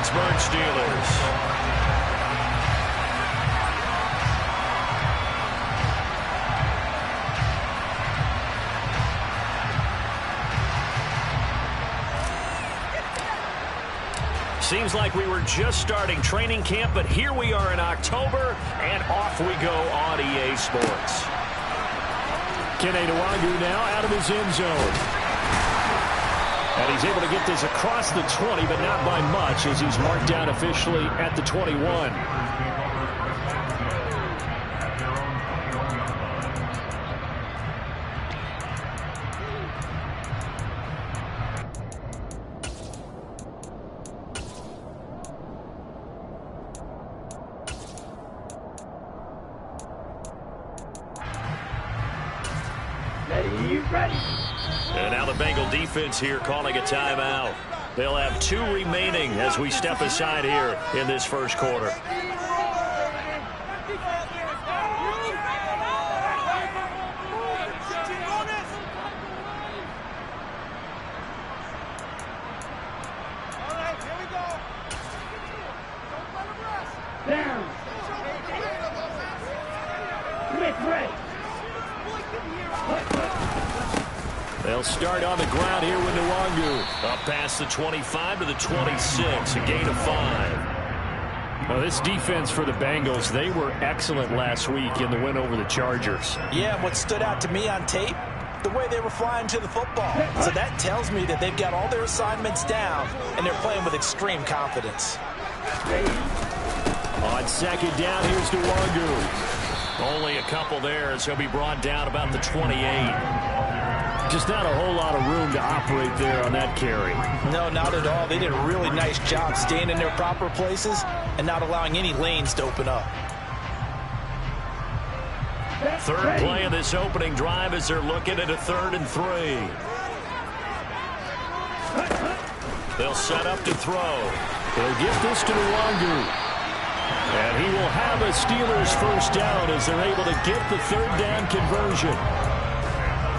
Pittsburgh Steelers. Seems like we were just starting training camp, but here we are in October, and off we go on EA Sports. Kene Nwangu now out of his end zone. And he's able to get this across the 20, but not by much, as he's marked down officially at the 21. And now the Bengal defense here calling a timeout. They'll have 2 remaining as we step aside here in this first quarter. They'll start on the ground here with Nwangu. Up past the 25 to the 26, a gain of 5. Now, this defense for the Bengals, they were excellent last week in the win over the Chargers. Yeah, what stood out to me on tape, the way they were flying to the football. So that tells me that they've got all their assignments down, and they're playing with extreme confidence. On second down, here's Nwangu. Only a couple there as he'll be brought down about the 28. Just not a whole lot of room to operate there on that carry. No, not at all. They did a really nice job staying in their proper places and not allowing any lanes to open up. Third play of this opening drive as they're looking at a 3rd and 3. They'll set up to throw. They'll give this to Nwangu. And he will have a Steelers first down as they're able to get the 3rd down conversion.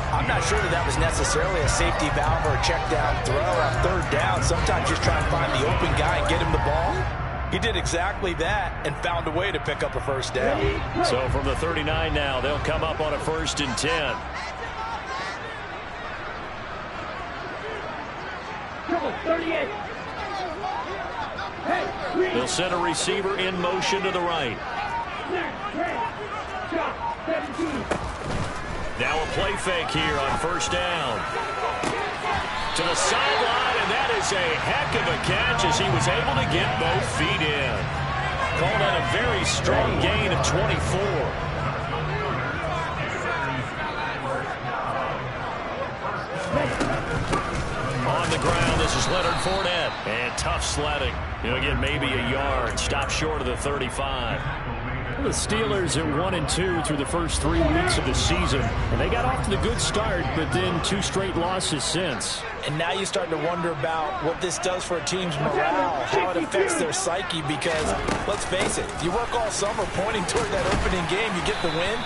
I'm not sure that was necessarily a safety valve or a check down throw on 3rd down. Sometimes just try and find the open guy and get him the ball. He did exactly that and found a way to pick up a first down. So from the 39 now, they'll come up on a 1st and 10. They'll send a receiver in motion to the right. Now a play fake here on 1st down. To the sideline, and that is a heck of a catch as he was able to get both feet in. Called on a very strong gain of 24. On the ground, this is Leonard Fournette. And tough sledding. He'll get maybe a yard. Stop short of the 35. The Steelers are 1-2 through the first 3 weeks of the season. And they got off to the good start, but then 2 straight losses since. And now you start to wonder about what this does for a team's morale, how it affects their psyche, because, let's face it, you work all summer pointing toward that opening game, you get the win,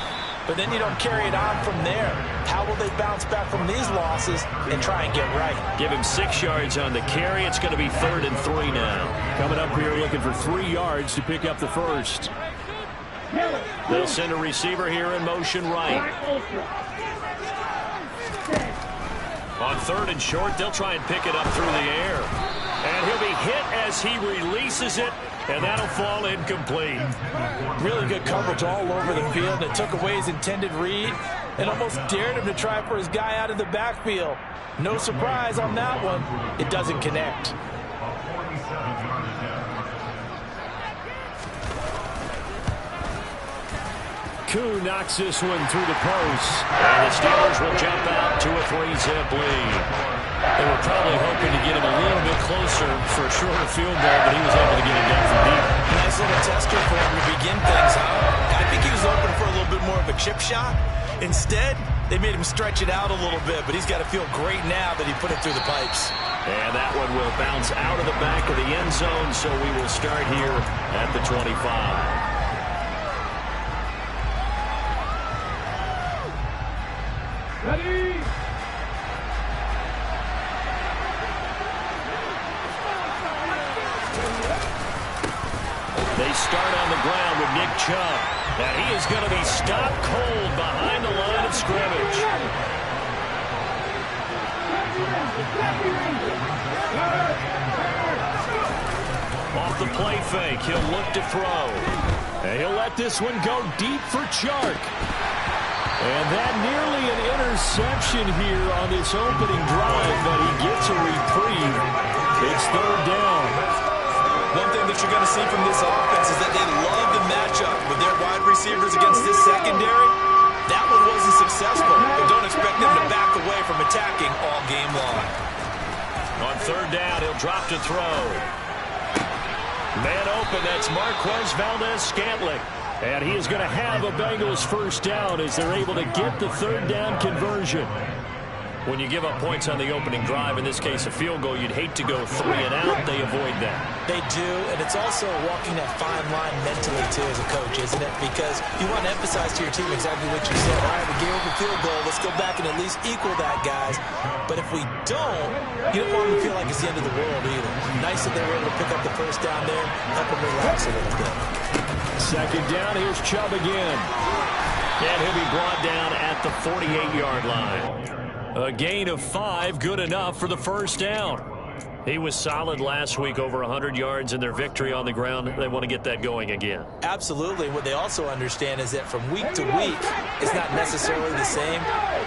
but then you don't carry it on from there. How will they bounce back from these losses and try and get right? Give him 6 yards on the carry. It's going to be 3rd and 3 now. Coming up here looking for 3 yards to pick up the first. They'll send a receiver here in motion right. On 3rd and short, they'll try and pick it up through the air. And he'll be hit as he releases it, and that'll fall incomplete. Really good coverage all over the field. It took away his intended read and almost dared him to try for his guy out of the backfield. No surprise on that one. It doesn't connect. Koo knocks this one through the post. And the Steelers will jump out to a 3-zip lead. They were probably hoping to get him a little bit closer for a shorter field goal, but he was able to get it down from deep. Nice little tester for him to begin things, huh? I think he was open for a little bit more of a chip shot. Instead, they made him stretch it out a little bit, but he's got to feel great now that he put it through the pipes. And that one will bounce out of the back of the end zone, so we will start here at the 25. Ready? They start on the ground with Nick Chubb. And he is going to be stopped cold behind the line of scrimmage. Off the play fake, he'll look to throw. And he'll let this one go deep for Chark. And that nearly an interception here on this opening drive, but he gets a reprieve. It's third down. One thing that you're going to see from this offense is that they love to match up with their wide receivers against this secondary. That one wasn't successful, but don't expect them to back away from attacking all game long. On third down, he'll drop to throw. Man open, that's Marquez Valdez-Scantling. And he is going to have a Bengals first down as they're able to get the third down conversion. When you give up points on the opening drive, in this case a field goal, you'd hate to go 3 and out. They avoid that. They do, and it's also walking that fine line mentally, too, as a coach, isn't it? Because you want to emphasize to your team exactly what you said. All right, we gave up a field goal. Let's go back and at least equal that, guys. But if we don't, you don't want them to feel like it's the end of the world either. Nice that they were able to pick up the first down there, help them relax a little bit. Second down, here's Chubb again. And he'll be brought down at the 48-yard line. A gain of 5, good enough for the first down. He was solid last week, over 100 yards in their victory on the ground. They want to get that going again. Absolutely. What they also understand is that from week to week, it's not necessarily the same,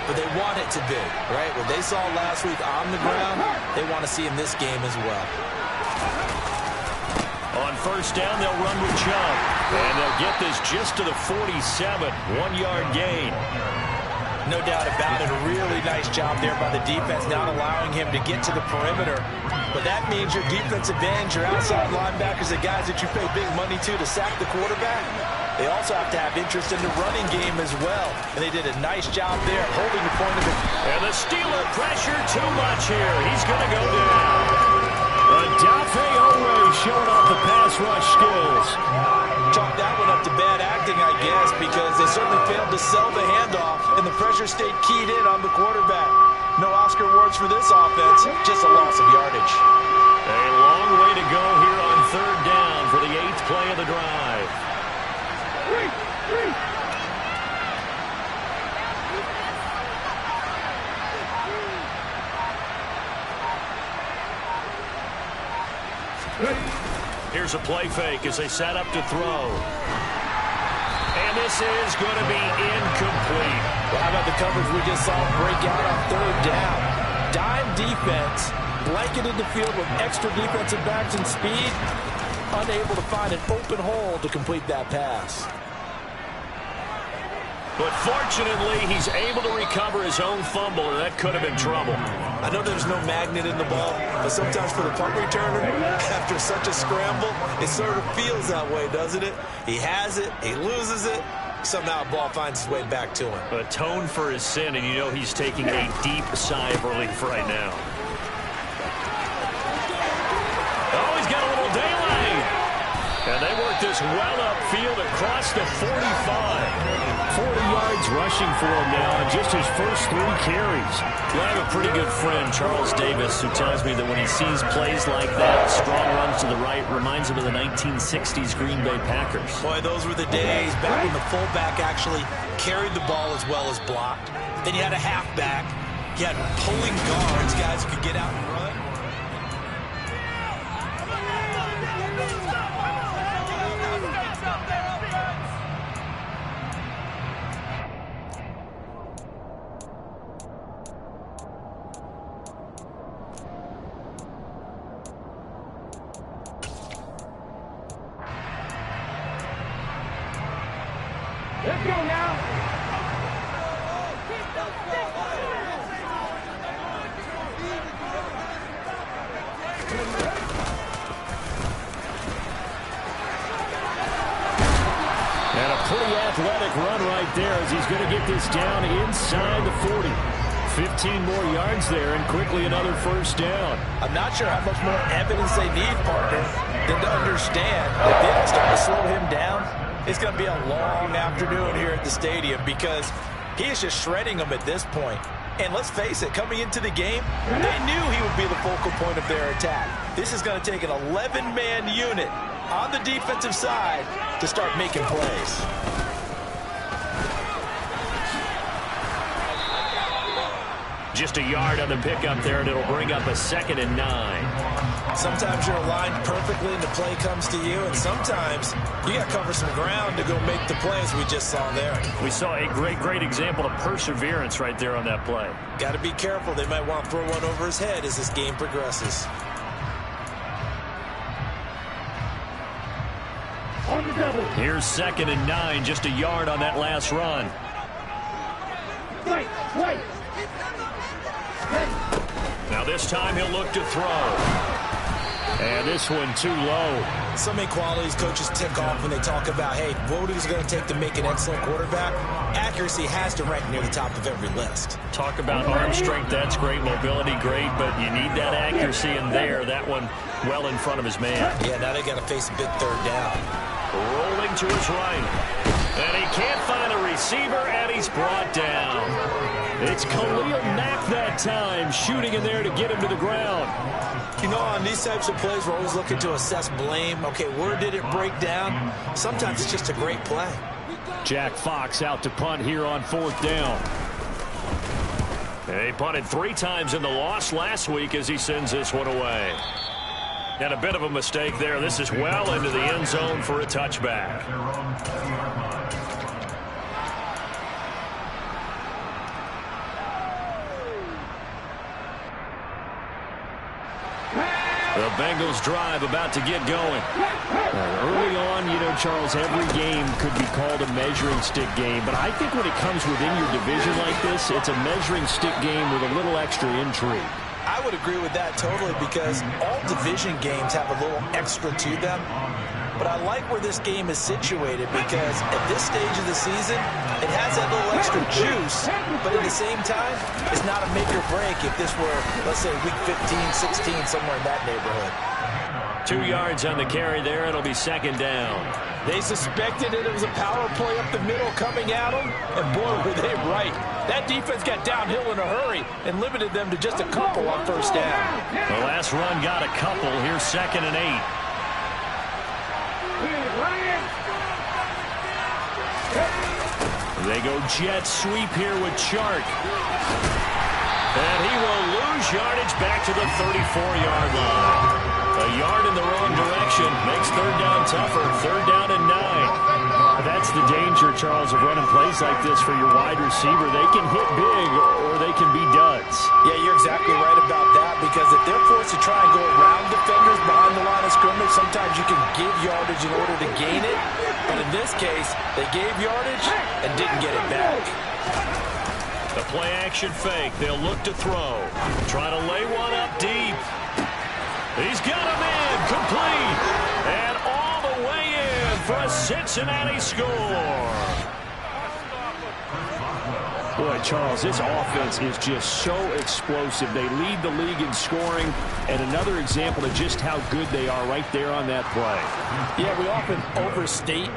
but they want it to be, right? What they saw last week on the ground, they want to see in this game as well. On first down, they'll run with Chubb. And they'll get this just to the 47, 1-yard gain. No doubt about it. A really nice job there by the defense, not allowing him to get to the perimeter. But that means your defensive ends, your outside linebackers, the guys that you pay big money to sack the quarterback, they also have to have interest in the running game as well. And they did a nice job there holding the point of it. And the Steeler pressure too much here. He's going to go down. Odafe Oweh showing off the pass rush skills. Chalk that one up to bad acting, I guess, because they certainly failed to sell the handoff, and the pressure stayed keyed in on the quarterback. No Oscar awards for this offense, just a loss of yardage. A long way to go here on third down for the 8th play of the drive. Here's a play fake as they set up to throw. And this is going to be incomplete. Well, how about the coverage we just saw break out on third down? Dime defense, blanketed the field with extra defensive backs and speed, unable to find an open hole to complete that pass. But fortunately, he's able to recover his own fumble, and that could have been trouble. I know there's no magnet in the ball, but sometimes for the punt returner, after such a scramble, it sort of feels that way, doesn't it? He has it, he loses it, somehow a ball finds its way back to him. Atone for his sin, and you know he's taking a deep sigh of relief right now. Oh, he's got a little daylight. And they work this well upfield across the 45. 40 yards rushing for him now in just his first 3 carries. I have a pretty good friend, Charles Davis, who tells me that when he sees plays like that, strong runs to the right, reminds him of the 1960s Green Bay Packers. Boy, those were the days back when the fullback actually carried the ball as well as blocked. Then you had a halfback. You had pulling guards, guys who could get out and run. Let's go now. And a pretty athletic run right there as he's going to get this down inside the 40. 15 more yards there and quickly another first down. I'm not sure how much more evidence they need, partner, than to understand that they don't start to slow him down. It's going to be a long afternoon here at the stadium because he is just shredding them at this point. And let's face it, coming into the game, they knew he would be the focal point of their attack. This is going to take an 11-man unit on the defensive side to start making plays. Just a yard on the pickup there, and it'll bring up a 2nd and 9. Sometimes you're aligned perfectly and the play comes to you, and sometimes you got to cover some ground to go make the plays we just saw there. We saw a great example of perseverance right there on that play. Got to be careful. They might want to throw one over his head as this game progresses. On the double. Here's 2nd and 9, just a yard on that last run. Wait. Now this time he'll look to throw. And this one too low. So many qualities coaches tick off when they talk about, hey, what is it going to take to make an excellent quarterback? Accuracy has to rank near the top of every list. Talk about arm strength, that's great. Mobility, great. But you need that accuracy in there. That one well in front of his man. Yeah, now they got to face a big 3rd down. Rolling to his right. And he can't find a receiver, and he's brought down. It's Khalil Mack that time, shooting in there to get him to the ground. You know, on these types of plays, we're always looking to assess blame. Okay, where did it break down? Sometimes it's just a great play. Jack Fox out to punt here on 4th down. And he punted 3 times in the loss last week as he sends this one away. And a bit of a mistake there. This is well into the end zone for a touchback. The Bengals drive about to get going. Early on, you know, Charles, every game could be called a measuring stick game. But I think when it comes within your division like this, it's a measuring stick game with a little extra intrigue. I would agree with that totally because all division games have a little extra to them. But I like where this game is situated because at this stage of the season, it has that little extra juice. But at the same time, it's not a make or break if this were, let's say, week 15, 16, somewhere in that neighborhood. 2 yards on the carry there. It'll be 2nd down. They suspected it was a power play up the middle coming at them, and boy, were they right. That defense got downhill in a hurry and limited them to just a couple on 1st down. The last run got a couple. Here's 2nd and 8. They go jet sweep here with Chark. And he will lose yardage back to the 34-yard line. A yard in the wrong direction makes 3rd down tougher. 3rd down and 9. That's the danger, Charles, of running plays like this for your wide receiver. They can hit big or they can be duds. Yeah, you're exactly right about that because if they're forced to try and go around defenders behind the line of scrimmage, sometimes you can give yardage in order to gain it. But in this case, they gave yardage and didn't get it back. The play-action fake. They'll look to throw. Try to lay one up deep. He's got him in. Complete. And all the way in for a Cincinnati score. Boy, Charles, this offense is just so explosive. They lead the league in scoring, and another example of just how good they are right there on that play. Yeah, we often overstate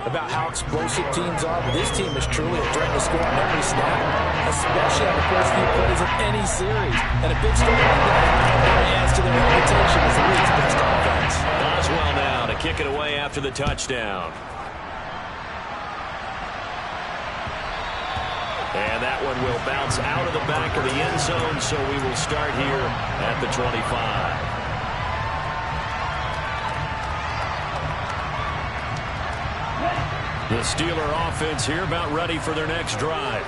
about how explosive teams are, but this team is truly a threat to score on every snap, especially on the first few plays of any series. And a big story like that really adds to their reputation as the league's best offense. Boswell now to kick it away after the touchdown. And that one will bounce out of the back of the end zone, so we will start here at the 25. The Steeler offense here about ready for their next drive.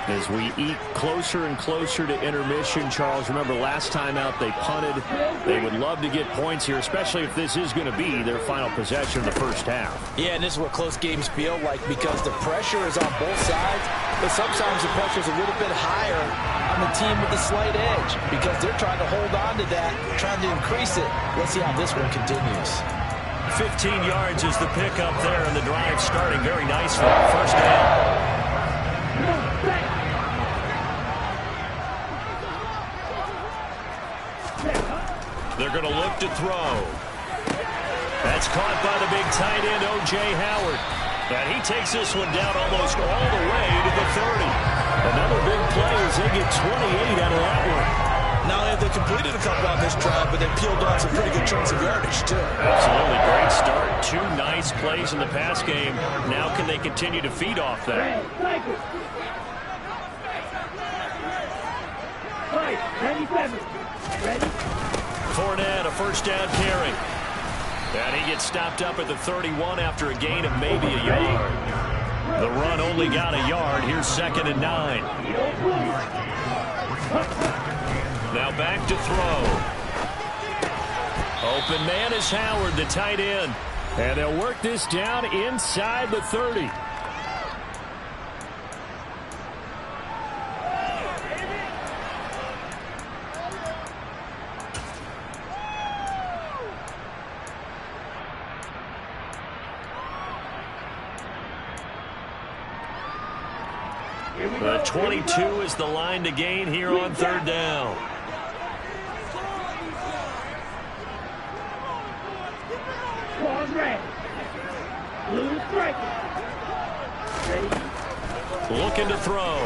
As we eat closer and closer to intermission, Charles, remember last time out they punted. They would love to get points here, especially if this is going to be their final possession of the first half. Yeah, and this is what close games feel like because the pressure is on both sides, but sometimes the pressure is a little bit higher on the team with the slight edge because they're trying to hold on to that, trying to increase it. Let's see how this one continues. 15 yards is the pickup there, and the drive starting very nicely. First down. They're going to look to throw. That's caught by the big tight end, O.J. Howard. And he takes this one down almost all the way to the 30. Another big play as they get 28 out of that one. Not only have they completed a couple on this drive, but they peeled off some pretty good chunks of yardage, too. Absolutely. Great start. 2 nice plays in the pass game. Now can they continue to feed off that? Fournette, a first down carry. And he gets stopped up at the 31 after a gain of maybe a yard. The run only got a yard. Here's 2nd and 9. Now back to throw. Open man is Howard, the tight end. And they'll work this down inside the 30. The 22 is the line to gain here on 3rd down. Looking to throw.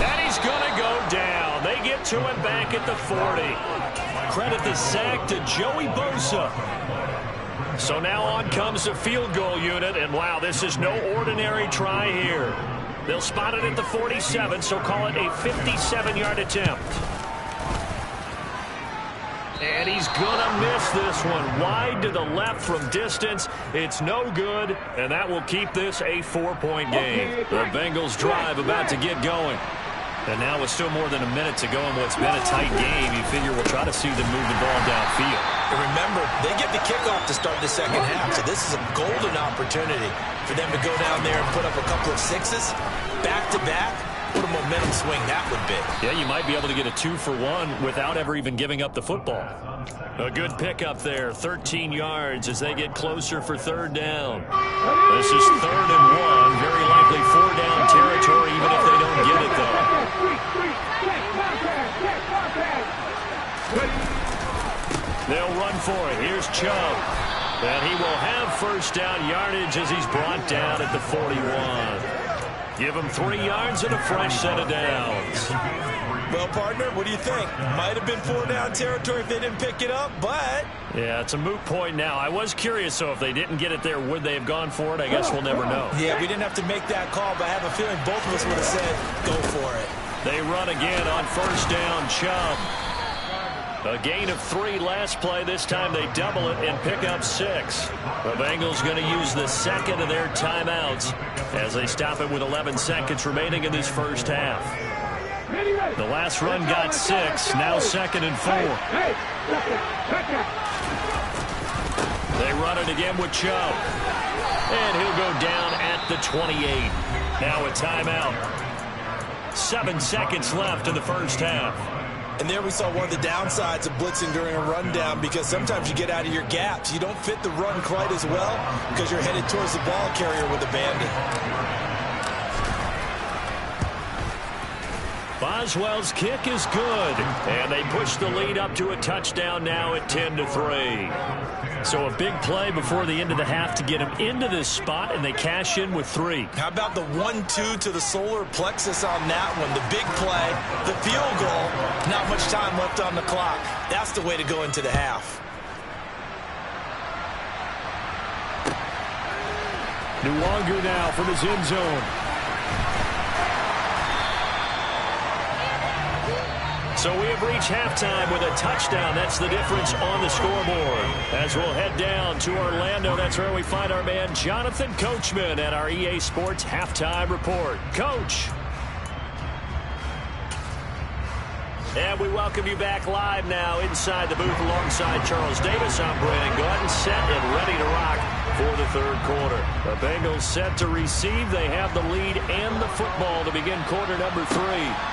And he's going to go down. They get to him back at the 40. Credit the sack to Joey Bosa. So now on comes the field goal unit. And wow, this is no ordinary try here. They'll spot it at the 47, so call it a 57-yard attempt. And he's going to miss this one. Wide to the left from distance. It's no good, and that will keep this a 4-point game. The Bengals drive about to get going. And now with still more than a minute to go in what's been a tight game, you figure we'll try to see them move the ball downfield. And remember, they get the kickoff to start the second half, so this is a golden opportunity for them to go down there and put up a couple of sixes, back-to-back. What a momentum swing that would be. Yeah, you might be able to get a 2-for-1 without ever even giving up the football. A good pickup there, 13 yards as they get closer for 3rd down. This is 3rd and 1, very likely 4-down territory even if they don't get it, though. They'll run for it. Here's Chubb. And he will have 1st down yardage as he's brought down at the 41. Give him 3 yards and a fresh set of downs. Well, partner, what do you think? Might have been 4-down territory if they didn't pick it up, but... Yeah, it's a moot point now. I was curious, so if they didn't get it there, would they have gone for it? I guess we'll never know. Yeah, we didn't have to make that call, but I have a feeling both of us would have said, go for it. They run again on 1st down, Chubb. A gain of 3 last play. This time they double it and pick up 6. The Bengals going to use the second of their timeouts as they stop it with 11 seconds remaining in this first half. The last run got 6. Now 2nd and 4. They run it again with Chubb. And he'll go down at the 28. Now a timeout. 7 seconds left in the first half. And there we saw one of the downsides of blitzing during a rundown, because sometimes you get out of your gaps. You don't fit the run quite as well because you're headed towards the ball carrier with a bandit. Boswell's kick is good, and they push the lead up to a touchdown now at 10-3. So a big play before the end of the half to get them into this spot, and they cash in with 3. How about the 1-2 to the solar plexus on that one? The big play, the field goal, not much time left on the clock. That's the way to go into the half. Nwangu now from his end zone. So we have reached halftime with a touchdown. That's the difference on the scoreboard. As we'll head down to Orlando, that's where we find our man Jonathan Coachman at our EA Sports Halftime Report. Coach. And we welcome you back live now inside the booth alongside Charles Davis. I'm Brandon Gordon, set and ready to rock for the 3rd quarter. The Bengals set to receive. They have the lead and the football to begin quarter number 3.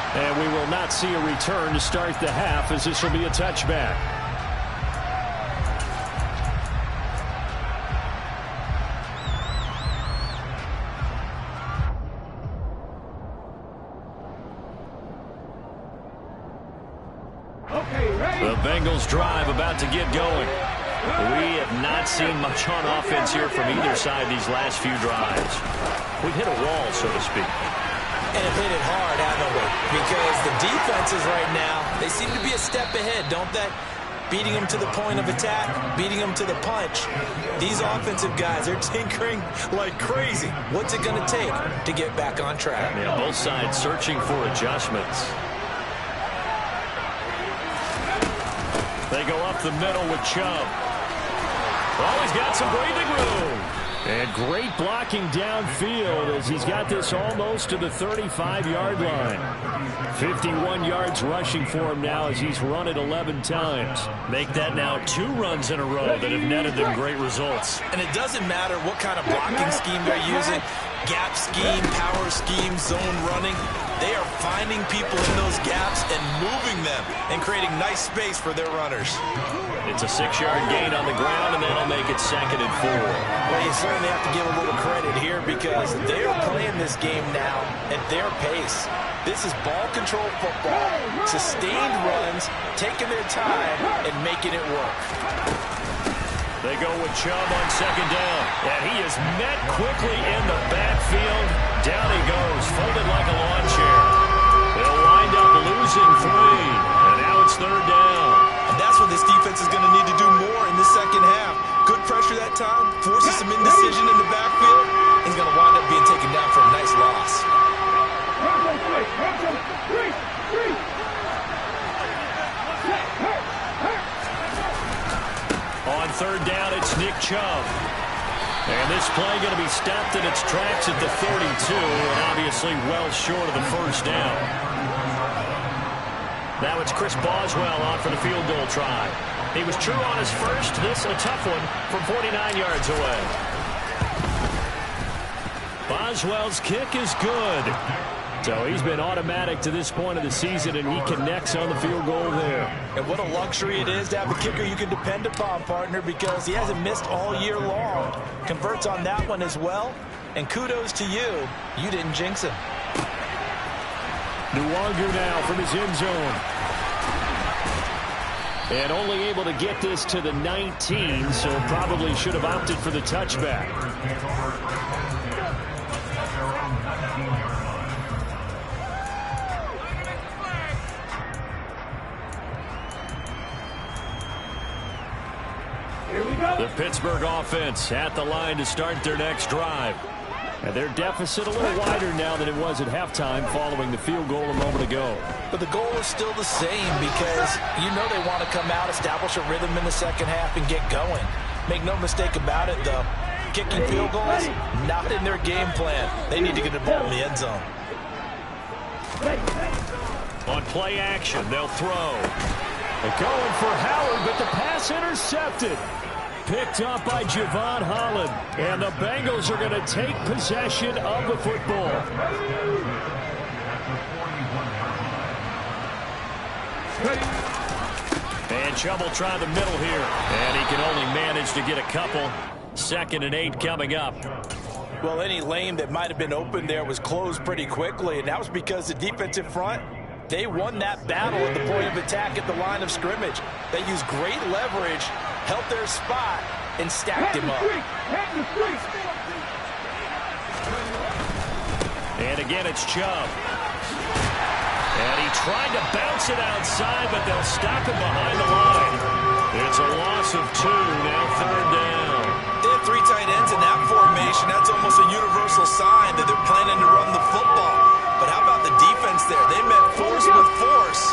And we will not see a return to start the half, as this will be a touchback. The Bengals drive about to get going. We have not seen much on offense here from either side these last few drives. We've hit a wall, so to speak. And have hit it hard, haven't we? Because the defenses right now, they seem to be a step ahead, don't they? Beating them to the point of attack, beating them to the punch. These offensive guys are tinkering like crazy. What's it going to take to get back on track? Yeah, both sides searching for adjustments. They go up the middle with Chubb. Oh, he's got some breathing room. And great blocking downfield as he's got this almost to the 35-yard line. 51 yards rushing for him now as he's run it 11 times. Make that now 2 runs in a row that have netted them great results. And it doesn't matter what kind of blocking scheme they're using, gap scheme, power scheme, zone running. They are finding people in those gaps and moving them and creating nice space for their runners. It's a 6-yard gain on the ground, and that'll make it 2nd and 4. Well, you certainly have to give a little credit here because they are playing this game now at their pace. This is ball control football, sustained runs, taking their time, and making it work. They go with Chubb on 2nd down, and he is met quickly in the backfield. Down he goes, folded like a lawn chair. They'll wind up losing 3, and now it's 3rd down. And that's what this defense is going to need to do more in the second half. Good pressure that time, forces some indecision in the backfield. He's going to wind up being taken down for a nice loss. On 3rd down, it's Nick Chubb. And this play going to be stopped in its tracks at the 32, and obviously well short of the 1st down. Now it's Chris Boswell on for the field goal try. He was true on his first. This a tough one from 49 yards away. Boswell's kick is good. So he's been automatic to this point of the season, and he connects on the field goal there. And what a luxury it is to have a kicker you can depend upon, partner, because he hasn't missed all year long. Converts on that one as well. And kudos to you. You didn't jinx him. Nwangu now from his end zone. And only able to get this to the 19, so probably should have opted for the touchback. The Pittsburgh offense at the line to start their next drive. And their deficit a little wider now than it was at halftime following the field goal a moment ago. But the goal is still the same because you know they want to come out, establish a rhythm in the second half, and get going. Make no mistake about it, though. Kicking field goals, not in their game plan. They need to get the ball in the end zone. On play action, they'll throw. They're going for Howard, but the pass intercepted. Picked up by Javon Holland. And the Bengals are going to take possession of the football. And Chubb will try the middle here. And he can only manage to get a couple. 2nd and 8 coming up. Well, any lane that might have been open there was closed pretty quickly. And that was because the defensive front, they won that battle at the point of attack at the line of scrimmage. They used great leverage, held their spot, and stacked him up. And again, it's Chubb. And he tried to bounce it outside, but they'll stop him behind the line. It's a loss of 2, now 3rd down. They have 3 tight ends in that formation. That's almost a universal sign that they're planning to run the football. But how about the defense there? They met force with force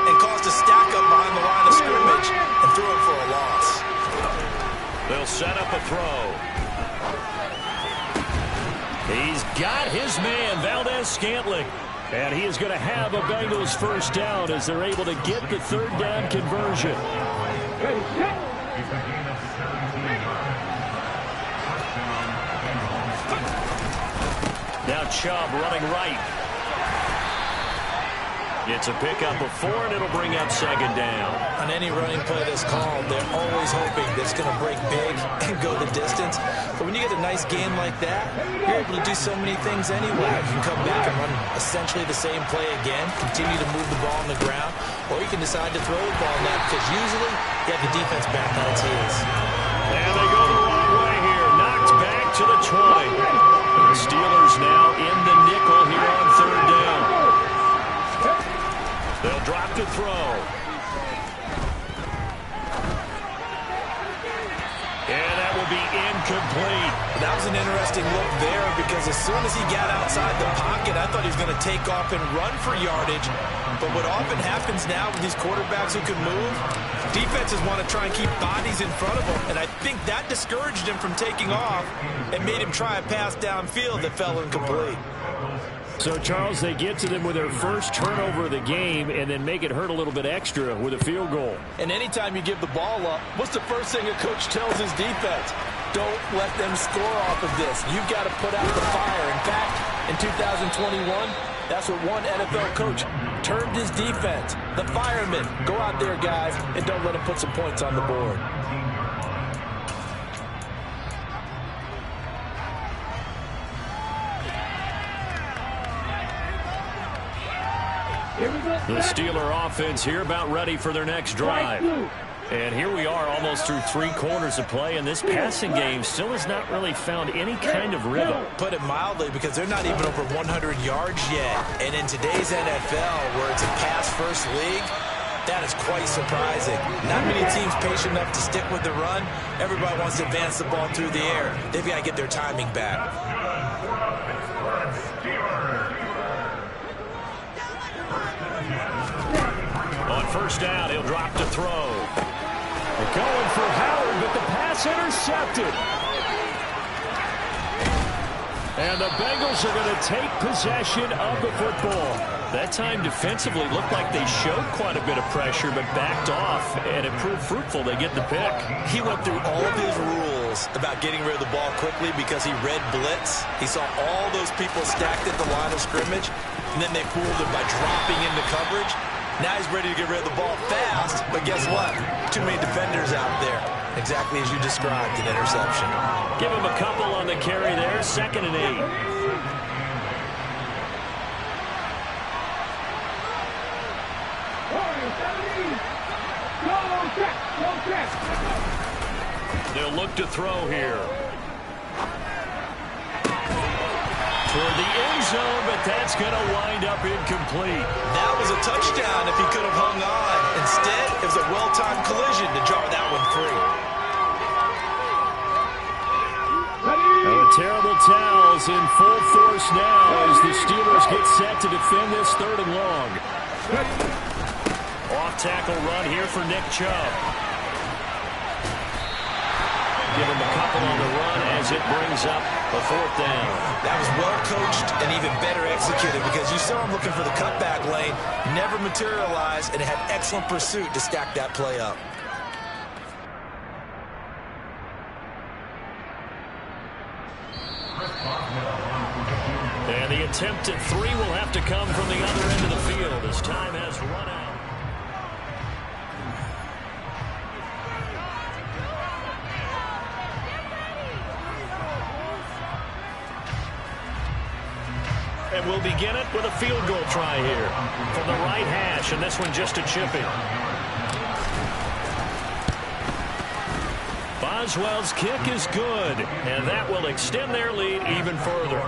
and caused a stack up behind the line of scrimmage and threw it for a loss. They'll set up a throw. He's got his man, Valdez-Scantling. And he is going to have a Bengals 1st down as they're able to get the 3rd down conversion. Now Chubb running right. It's a pickup of 4, and it'll bring up 2nd down. On any running play that's called, they're always hoping that it's going to break big and go the distance. But when you get a nice game like that, you're able to do so many things anyway. You can come back and run essentially the same play again, continue to move the ball on the ground, or you can decide to throw the ball now because usually you have the defense back on its heels. And they go the wrong way here. Knocked back to to the 20. The Steelers now in the nickel here on third down. They'll drop to throw. And that will be incomplete. That was an interesting look there because as soon as he got outside the pocket, I thought he was going to take off and run for yardage. But what often happens now with these quarterbacks who can move, defenses want to try and keep bodies in front of them. And I think that discouraged him from taking off and made him try a pass downfield that fell incomplete. So, Charles, they get to them with their first turnover of the game and then make it hurt a little bit extra with a field goal. And anytime you give the ball up, what's the first thing a coach tells his defense? Don't let them score off of this. You've got to put out the fire. In fact, in 2021, that's what one NFL coach termed his defense. The firemen. Go out there, guys, and don't let them put some points on the board. The Steeler offense here about ready for their next drive. And here we are almost through 3 quarters of play, and this passing game still has not really found any kind of rhythm. Put it mildly, because they're not even over 100 yards yet. And in today's NFL, where it's a pass-first league, that is quite surprising. Not many teams patient enough to stick with the run. Everybody wants to advance the ball through the air. They've got to get their timing back. On first down, he'll drop to throw. They're going for Howard, but the pass intercepted. And the Bengals are going to take possession of the football. That time defensively looked like they showed quite a bit of pressure, but backed off, and it proved fruitful. They get the pick. He went through all of his rules about getting rid of the ball quickly because he read blitz. He saw all those people stacked at the line of scrimmage, and then they fooled him by dropping into coverage. Now he's ready to get rid of the ball fast, but guess what? Too many defenders out there. Exactly as you described, an interception. Give him a couple on the carry there, 2nd and 8. They'll look to throw here. Toward the end zone, but that's going to wind up incomplete. That was a touchdown if he could have hung on. Instead, it was a well-timed collision to jar that one free. The terrible towels in full force now as the Steelers get set to defend this 3rd and long. Off-tackle run here for Nick Chubb. Give him a couple on the run as it brings up a 4th down. That was well coached and even better executed because you saw him looking for the cutback lane, never materialized, and had excellent pursuit to stack that play up. And the attempt at 3 will have to come from the other end of the field as time has run out. And we'll begin it with a field goal try here from the right hash, and this one just a chipping. Boswell's kick is good, and that will extend their lead even further.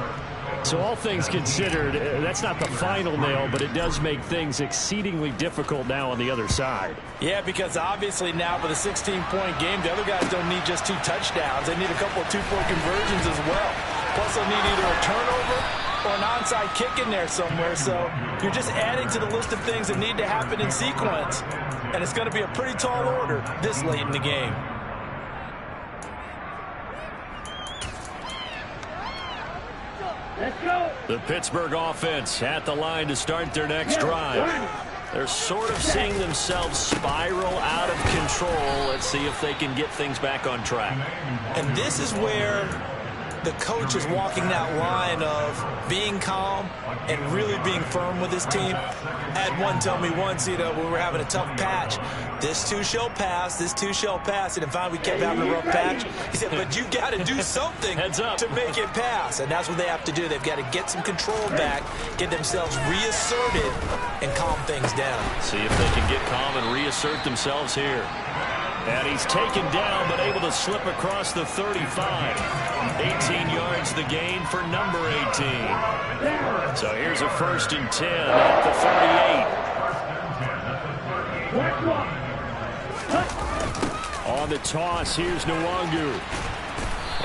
So all things considered, that's not the final nail, but it does make things exceedingly difficult now on the other side. Yeah, because obviously now with a 16-point game, the other guys don't need just 2 touchdowns. They need a couple of 2-point conversions as well. Plus they'll need either a turnover or an onside kick in there somewhere. So you're just adding to the list of things that need to happen in sequence. And it's going to be a pretty tall order this late in the game. Let's go. The Pittsburgh offense at the line to start their next drive. They're sort of seeing themselves spiral out of control. Let's see if they can get things back on track. And this is where the coach is walking that line of being calm and really being firm with his team. I had one tell me once, when we were having a tough patch, this too shall pass, this too shall pass. And finally we kept having a rough patch. He said, but you got to do something to make it pass. And that's what they have to do. They've got to get some control back, get themselves reasserted, and calm things down. See if they can get calm and reassert themselves here. And he's taken down, but able to slip across the 35. 18 yards the gain for number 18. So here's a 1st and 10 at the 38. On the toss, here's Nwangu.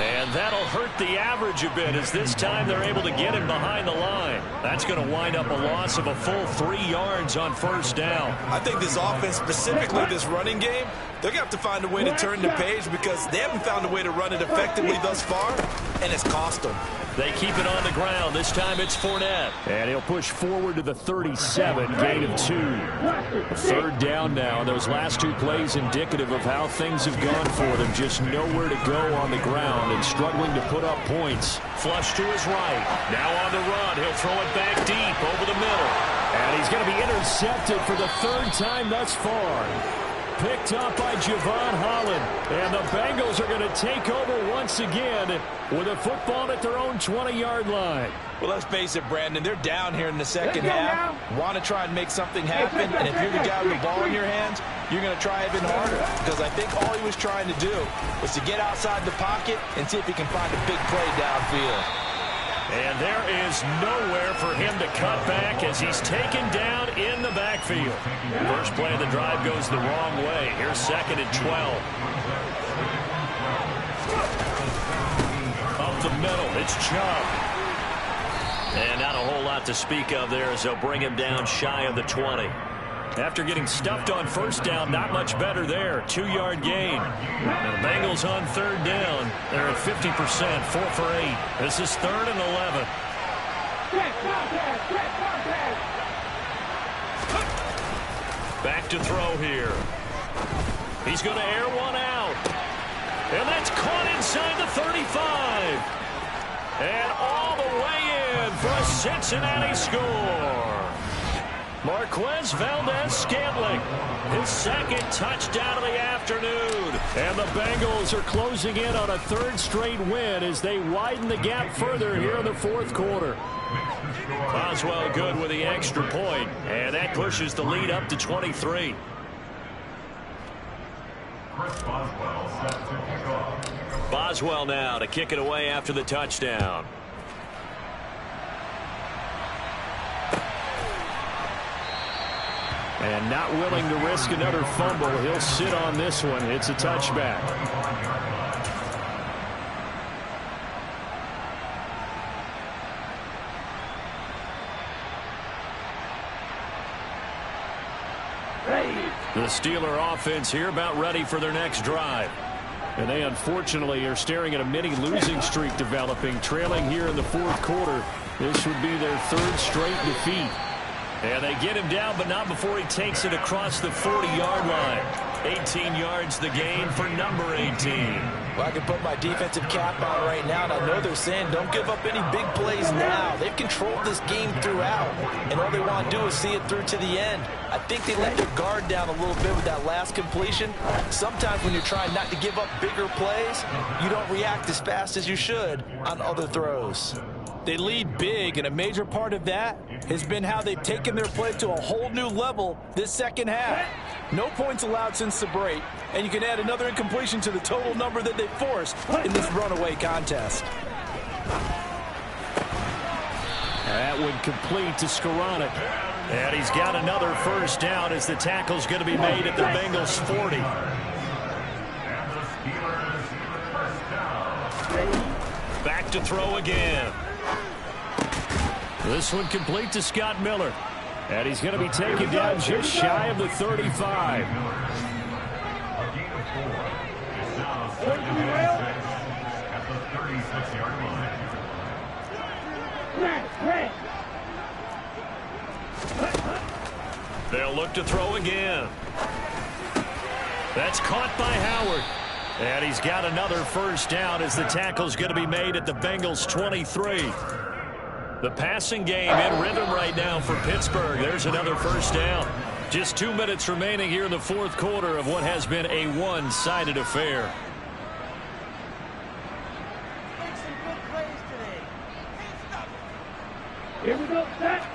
And that'll hurt the average a bit, as this time they're able to get him behind the line. That's going to wind up a loss of a full 3 yards on 1st down. I think this offense, specifically this running game, they're going to have to find a way to turn the page, because they haven't found a way to run it effectively thus far, and it's cost them. They keep it on the ground. This time it's Fournette. And he'll push forward to the 37, gain of 2. 3rd down now. Those last 2 plays indicative of how things have gone for them. Just nowhere to go on the ground and struggling to put up points. Flush to his right. Now on the run. He'll throw it back deep over the middle. And he's going to be intercepted for the 3rd time thus far. Picked up by Javon Holland. And the Bengals are going to take over once again with a football at their own 20-yard line. Well, let's face it, Brandon, they're down here in the second half. Want to try and make something happen, and if you're the guy with the ball in your hands, you're going to try even harder, because I think all he was trying to do was to get outside the pocket and see if he can find a big play downfield. And there is nowhere for him to cut back as he's taken down in the backfield. First play of the drive goes the wrong way. Here's 2nd and 12. Up the middle, it's Chubb. And not a whole lot to speak of there as they'll bring him down shy of the 20. After getting stuffed on 1st down, not much better there. 2-yard gain. And the Bengals on 3rd down. They're at 50%, 4 for 8. This is 3rd and 11. Back to throw here. He's going to air one out. And that's caught inside the 35. And all the way in for a Cincinnati score. Marquez Valdez-Scantling, his 2nd touchdown of the afternoon. And the Bengals are closing in on a 3rd straight win as they widen the gap further here in the 4th quarter. Boswell good with the extra point, and that pushes the lead up to 23. Boswell now to kick it away after the touchdown. And not willing to risk another fumble, he'll sit on this one. It's a touchback. The Steeler offense here about ready for their next drive. And they unfortunately are staring at a mini losing streak developing, trailing here in the 4th quarter. This would be their 3rd straight defeat. And they get him down, but not before he takes it across the 40-yard line. 18 yards the gain for number 18. Well, I can put my defensive cap on right now, and I know they're saying don't give up any big plays now. They've controlled this game throughout, and all they want to do is see it through to the end. I think they let their guard down a little bit with that last completion. Sometimes when you're trying not to give up bigger plays, you don't react as fast as you should on other throws. They lead big, and a major part of that has been how they've taken their play to a whole new level this second half. No points allowed since the break, and you can add another incompletion to the total number that they've forced in this runaway contest. That would complete to Skoranek. And he's got another 1st down as the tackle's going to be made at the Bengals 40. Back to throw again. This one complete to Scott Miller. And he's going to be taken down just shy of the 35. They'll look to throw again. That's caught by Howard. And he's got another 1st down as the tackle's going to be made at the Bengals 23. The passing game in rhythm right now for Pittsburgh. There's another 1st down. Just 2 minutes remaining here in the 4th quarter of what has been a one-sided affair. Here we go, set.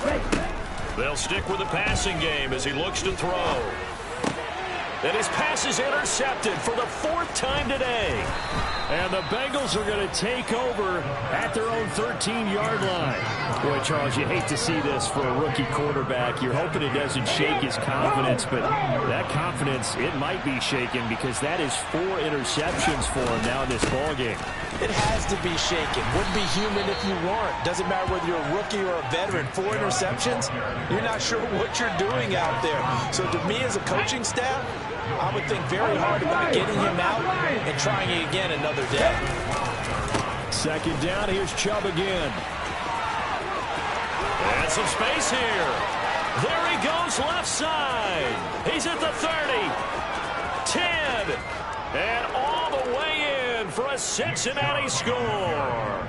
Wait. They'll stick with the passing game as he looks to throw. And his pass is intercepted for the 4th time today. And the Bengals are going to take over at their own 13-yard line. Boy, Charles, you hate to see this for a rookie quarterback. You're hoping it doesn't shake his confidence, but that confidence, it might be shaken because that is 4 interceptions for him now in this ballgame. It has to be shaken. Wouldn't be human if you weren't. Doesn't matter whether you're a rookie or a veteran. 4 interceptions, you're not sure what you're doing out there. So to me as a coaching staff, I would think very hard about getting him out and trying it again another day. 2nd down, here's Chubb again. And some space here. There he goes left side. He's at the 30, 10, and all the way in for a Cincinnati score.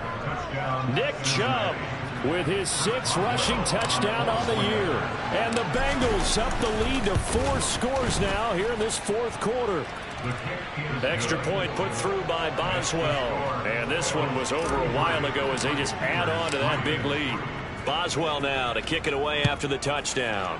Nick Chubb with his 6th rushing touchdown on the year. And the Bengals up the lead to 4 scores now here in this 4th quarter. Extra point put through by Boswell. And this one was over a while ago as they just add on to that big lead. Boswell now to kick it away after the touchdown.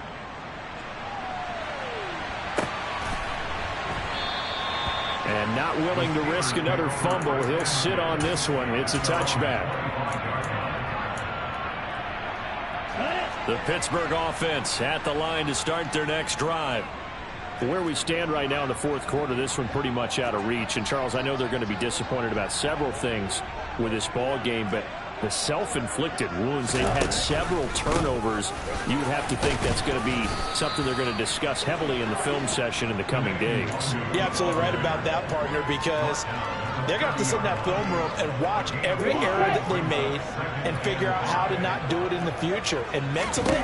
And not willing to risk another fumble. He'll sit on this one. It's a touchback. The Pittsburgh offense at the line to start their next drive. Where we stand right now in the 4th quarter, this one pretty much out of reach. And, Charles, I know they're going to be disappointed about several things with this ball game, but the self-inflicted wounds, they've had several turnovers. You would have to think that's going to be something they're going to discuss heavily in the film session in the coming days. You're absolutely right about that, partner, because they're going to have to sit in that film room and watch every error that they made and figure out how to not do it in the future. And mentally,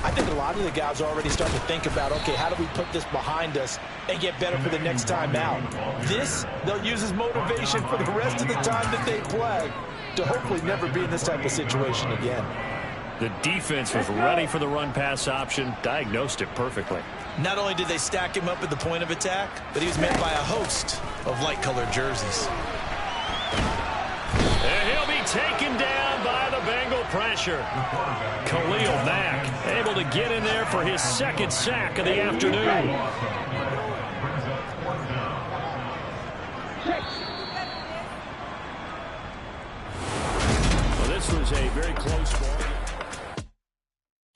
I think a lot of the guys are already starting to think about, okay, how do we put this behind us and get better for the next time out? This, they'll use as motivation for the rest of the time that they play to hopefully never be in this type of situation again. The defense was ready for the run-pass option, diagnosed it perfectly. Not only did they stack him up at the point of attack, but he was met by a host of light-colored jerseys. And he'll be taken down by the Bengal pressure. Khalil Mack able to get in there for his 2nd sack of the afternoon. Well, this was a very close ball.